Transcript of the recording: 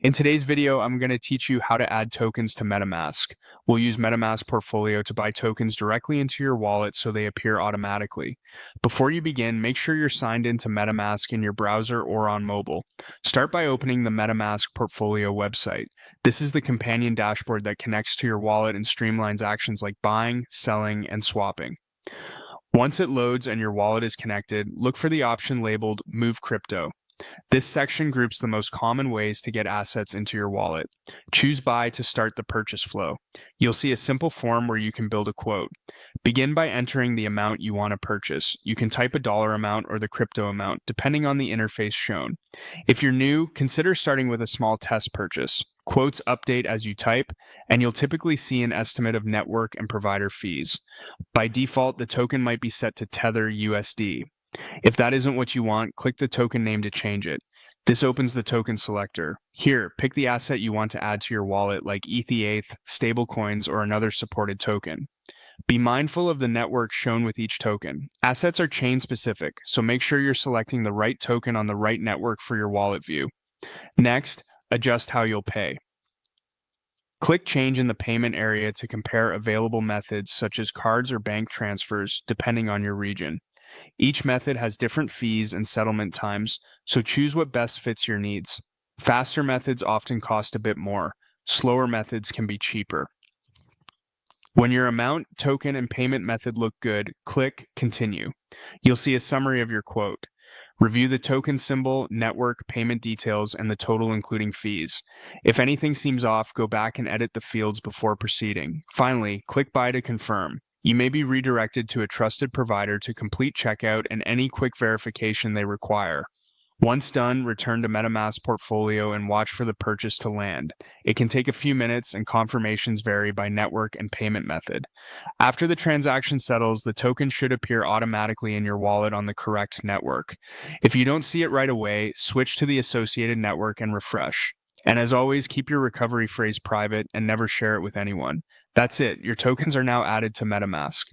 In today's video, I'm going to teach you how to add tokens to MetaMask. We'll use MetaMask Portfolio to buy tokens directly into your wallet so they appear automatically. Before you begin, make sure you're signed into MetaMask in your browser or on mobile. Start by opening the MetaMask Portfolio website. This is the companion dashboard that connects to your wallet and streamlines actions like buying, selling, and swapping. Once it loads and your wallet is connected, look for the option labeled Move Crypto. This section groups the most common ways to get assets into your wallet. Choose Buy to start the purchase flow. You'll see a simple form where you can build a quote. Begin by entering the amount you want to purchase. You can type a dollar amount or the crypto amount, depending on the interface shown. If you're new, consider starting with a small test purchase. Quotes update as you type, and you'll typically see an estimate of network and provider fees. By default, the token might be set to Tether USD. If that isn't what you want, click the token name to change it. This opens the token selector. Here, pick the asset you want to add to your wallet like ETH, stablecoins, or another supported token. Be mindful of the network shown with each token. Assets are chain specific, so make sure you're selecting the right token on the right network for your wallet view. Next, adjust how you'll pay. Click Change in the payment area to compare available methods such as cards or bank transfers, depending on your region. Each method has different fees and settlement times, so choose what best fits your needs. Faster methods often cost a bit more. Slower methods can be cheaper. When your amount, token, and payment method look good, click Continue. You'll see a summary of your quote. Review the token symbol, network, payment details, and the total including fees. If anything seems off, go back and edit the fields before proceeding. Finally, click Buy to confirm. You may be redirected to a trusted provider to complete checkout and any quick verification they require. Once done, return to MetaMask Portfolio and watch for the purchase to land. It can take a few minutes and confirmations vary by network and payment method. After the transaction settles, the token should appear automatically in your wallet on the correct network. If you don't see it right away, switch to the associated network and refresh. And as always, keep your recovery phrase private and never share it with anyone. That's it. Your tokens are now added to MetaMask.